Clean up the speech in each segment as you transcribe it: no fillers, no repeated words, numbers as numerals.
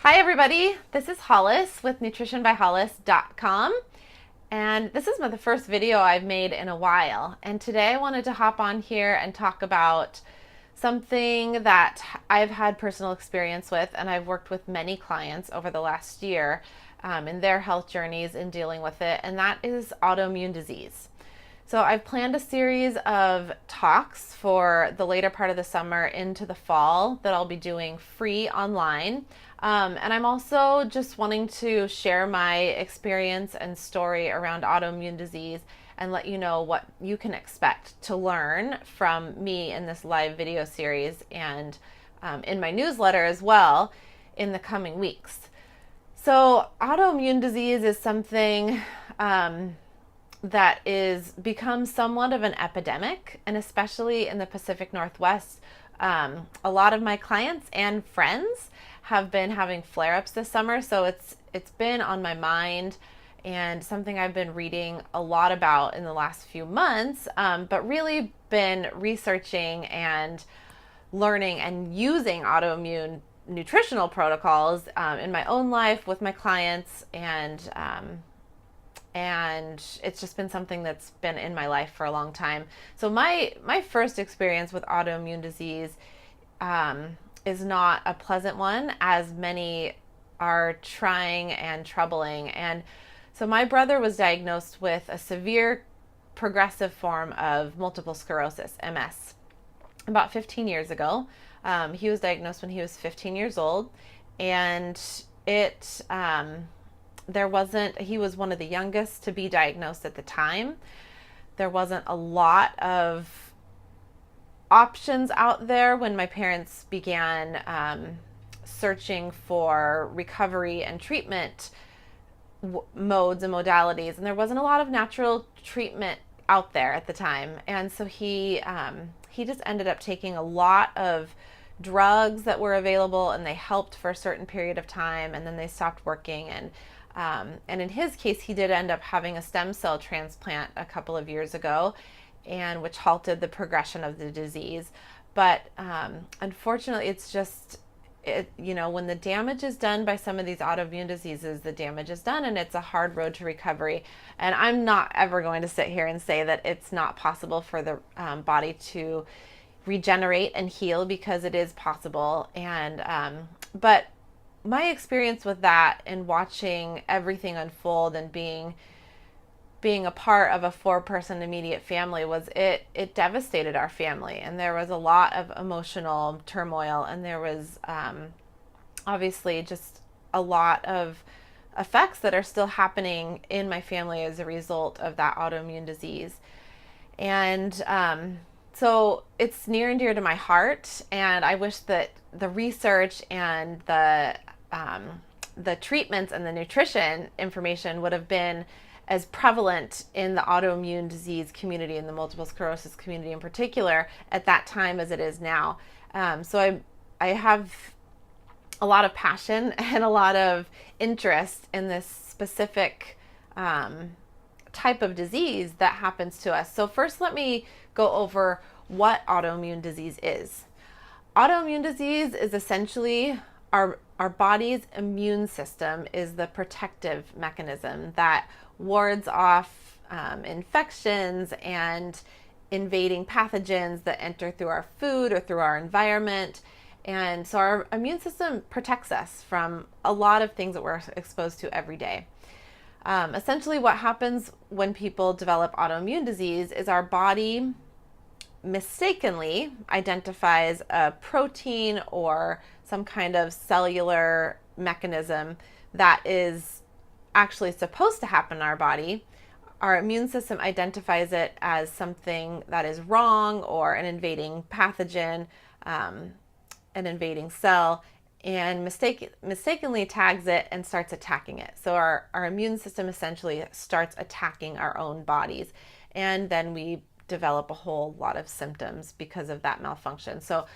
Hi everybody, this is Hollis with nutritionbyhollis.com, and this is the first video I've made in a while. And today I wanted to hop on here and talk about something that I've had personal experience with, and I've worked with many clients over the last year in their health journeys in dealing with it, and that is autoimmune disease. So I've planned a series of talks for the later part of the summer into the fall that I'll be doing free online. And I'm also just wanting to share my experience and story around autoimmune disease and let you know what you can expect to learn from me in this live video series and in my newsletter as well in the coming weeks. So autoimmune disease is something that is become somewhat of an epidemic, and especially in the Pacific Northwest. A lot of my clients and friends have been having flare-ups this summer, so it's been on my mind and something I've been reading a lot about in the last few months, but really been researching and learning and using autoimmune nutritional protocols in my own life with my clients, and it's just been something that's been in my life for a long time. So my first experience with autoimmune disease is not a pleasant one, as many are trying and troubling. And so my brother was diagnosed with a severe progressive form of multiple sclerosis, MS, about 15 years ago. He was diagnosed when he was 15 years old, and he was one of the youngest to be diagnosed at the time. There wasn't a lot of options out there when my parents began searching for recovery and treatment modes and modalities, and there wasn't a lot of natural treatment out there at the time. And so he just ended up taking a lot of drugs that were available, and they helped for a certain period of time, and then they stopped working. And in his case, he did end up having a stem cell transplant a couple of years ago, and which halted the progression of the disease. But unfortunately, it's just, when the damage is done by some of these autoimmune diseases, the damage is done, and it's a hard road to recovery. And I'm not ever going to sit here and say that it's not possible for the body to regenerate and heal, because it is possible. But my experience with that and watching everything unfold and being a part of a 4-person immediate family was it devastated our family, and there was a lot of emotional turmoil, and there was obviously just a lot of effects that are still happening in my family as a result of that autoimmune disease. And so it's near and dear to my heart, and I wish that the research and the treatments and the nutrition information would have been as prevalent in the autoimmune disease community and the multiple sclerosis community in particular at that time as it is now. So I have a lot of passion and a lot of interest in this specific type of disease that happens to us. So first, let me go over what autoimmune disease is. Autoimmune disease is essentially our body's immune system is the protective mechanism that wards off infections and invading pathogens that enter through our food or through our environment. And so our immune system protects us from a lot of things that we're exposed to every day. Essentially, what happens when people develop autoimmune disease is our body mistakenly identifies a protein or some kind of cellular mechanism that is actually supposed to happen in our body. Our immune system identifies it as something that is wrong, or an invading pathogen, an invading cell, and mistakenly tags it and starts attacking it. So our immune system essentially starts attacking our own bodies, and then we develop a whole lot of symptoms because of that malfunction. So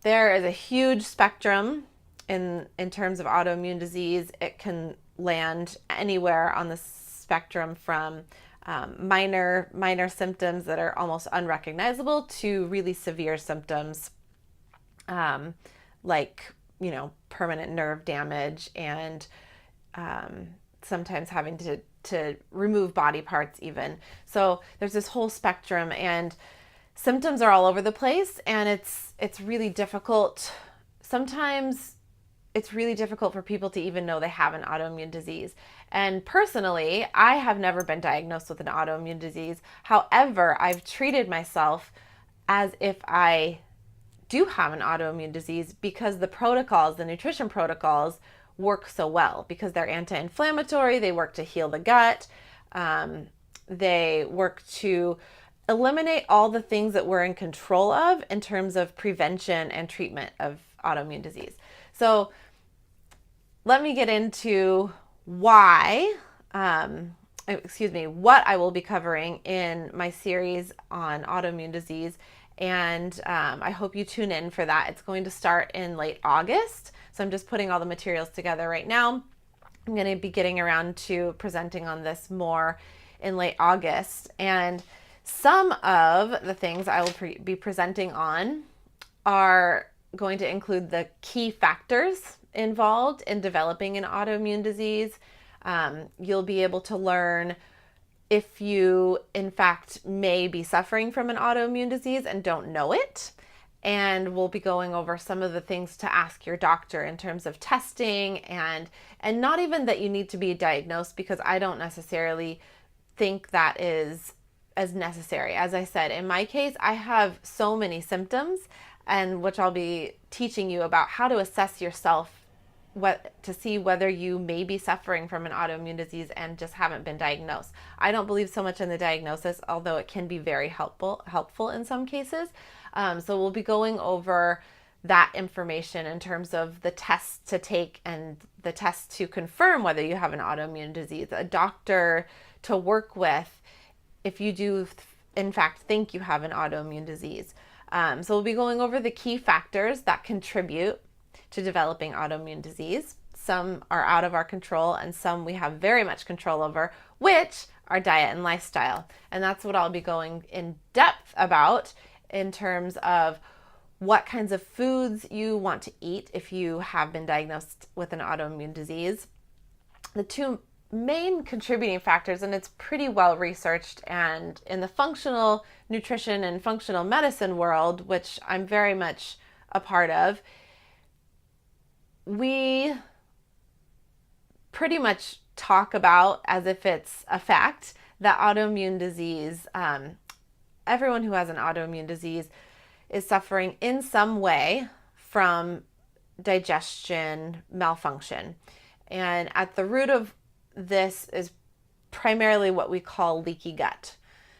there is a huge spectrum in terms of autoimmune disease. It can land anywhere on the spectrum from minor symptoms that are almost unrecognizable to really severe symptoms like permanent nerve damage, and sometimes having to remove body parts even. So there's this whole spectrum, and symptoms are all over the place, and it's really difficult. Sometimes it's really difficult for people to even know they have an autoimmune disease. And personally, I have never been diagnosed with an autoimmune disease. However, I've treated myself as if I do have an autoimmune disease because the nutrition protocols work so well because they're anti-inflammatory, they work to heal the gut, they work to eliminate all the things that we're in control of in terms of prevention and treatment of autoimmune disease. So let me get into what I will be covering in my series on autoimmune disease. And I hope you tune in for that. It's going to start in late August. So I'm just putting all the materials together right now. I'm going to be getting around to presenting on this more in late August. And some of the things I will be presenting on are going to include the key factors involved in developing an autoimmune disease. You'll be able to learn if you, in fact, may be suffering from an autoimmune disease and don't know it. And we'll be going over some of the things to ask your doctor in terms of testing, and not even that you need to be diagnosed, because I don't necessarily think that is as necessary. As I said, in my case, I have so many symptoms, and which I'll be teaching you about how to assess yourself, to see whether you may be suffering from an autoimmune disease and just haven't been diagnosed. I don't believe so much in the diagnosis, although it can be very helpful in some cases. So we'll be going over that information in terms of the tests to take and the tests to confirm whether you have an autoimmune disease, a doctor to work with if you do in fact think you have an autoimmune disease. So we'll be going over the key factors that contribute to developing autoimmune disease. Some are out of our control and some we have very much control over, which are diet and lifestyle. And that's what I'll be going in depth about in terms of what kinds of foods you want to eat if you have been diagnosed with an autoimmune disease. The two main contributing factors, and it's pretty well researched, and in the functional nutrition and functional medicine world, which I'm very much a part of, we pretty much talk about as if it's a fact that autoimmune disease, everyone who has an autoimmune disease is suffering in some way from digestion malfunction. And at the root of this is primarily what we call leaky gut.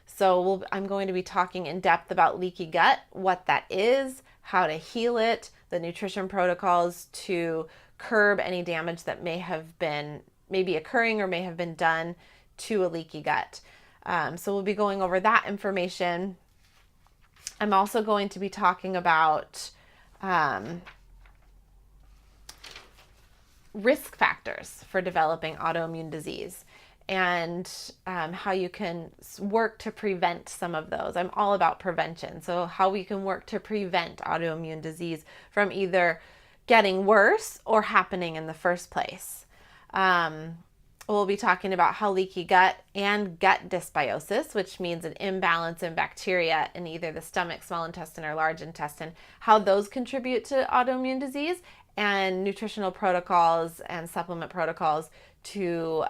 So I'm going to be talking in depth about leaky gut, what that is, how to heal it, the nutrition protocols to curb any damage that may be occurring or may have been done to a leaky gut. So we'll be going over that information. I'm also going to be talking about risk factors for developing autoimmune disease and how you can work to prevent some of those. I'm all about prevention. So how we can work to prevent autoimmune disease from either getting worse or happening in the first place. We'll be talking about how leaky gut and gut dysbiosis, which means an imbalance in bacteria in either the stomach, small intestine, or large intestine, how those contribute to autoimmune disease, and nutritional protocols and supplement protocols to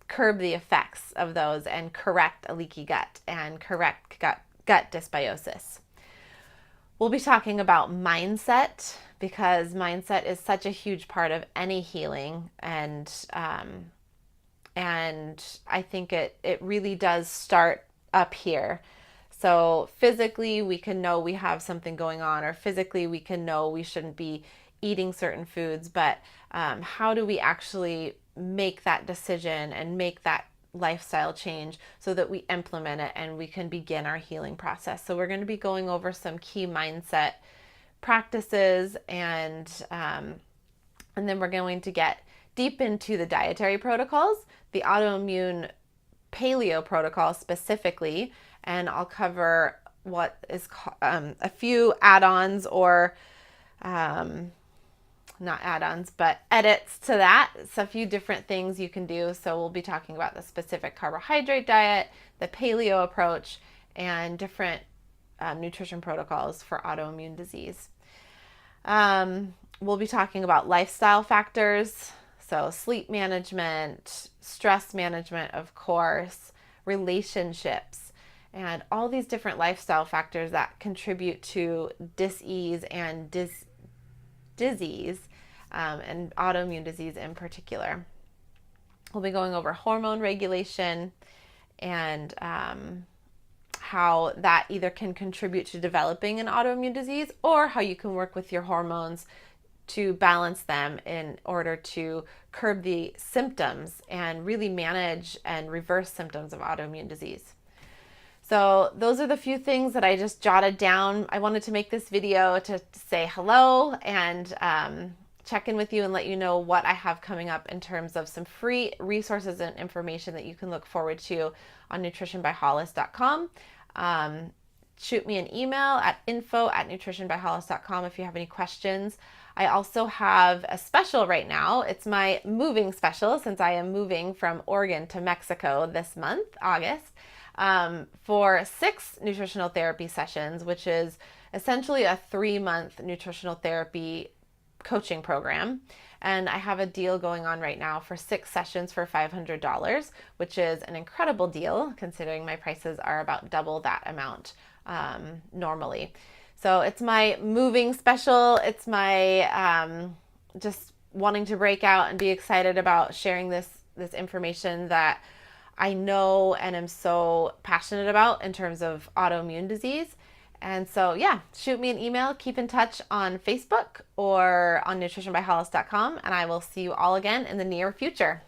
curb the effects of those and correct a leaky gut and correct gut dysbiosis. We'll be talking about mindset, because mindset is such a huge part of any healing, and I think it really does start up here. So physically, we can know we have something going on, or physically we can know we shouldn't be eating certain foods, but how do we actually make that decision and make that lifestyle change so that we implement it and we can begin our healing process? So we're going to be going over some key mindset practices, and then we're going to get deep into the dietary protocols, the autoimmune paleo protocol specifically, and I'll cover what is a few add-ons or not add-ons, but edits to that. It's a few different things you can do. So we'll be talking about the specific carbohydrate diet, the paleo approach, and different nutrition protocols for autoimmune disease. We'll be talking about lifestyle factors, so sleep management, stress management, of course, relationships, and all these different lifestyle factors that contribute to dis-ease and disease, and autoimmune disease in particular. We'll be going over hormone regulation and how that either can contribute to developing an autoimmune disease or how you can work with your hormones to balance them in order to curb the symptoms and really manage and reverse symptoms of autoimmune disease. So those are the few things that I just jotted down. I wanted to make this video to say hello and check in with you and let you know what I have coming up in terms of some free resources and information that you can look forward to on nutritionbyhollis.com. Shoot me an email at info@nutritionbyhollis.com if you have any questions. I also have a special right now. It's my moving special since I am moving from Oregon to Mexico this month, August, for 6 nutritional therapy sessions, which is essentially a 3-month nutritional therapy coaching program. And I have a deal going on right now for 6 sessions for $500, which is an incredible deal considering my prices are about double that amount normally. So it's my moving special. It's my just wanting to break out and be excited about sharing this information that I know and am so passionate about in terms of autoimmune disease. And so, yeah, shoot me an email, keep in touch on Facebook or on nutritionbyhollis.com, and I will see you all again in the near future.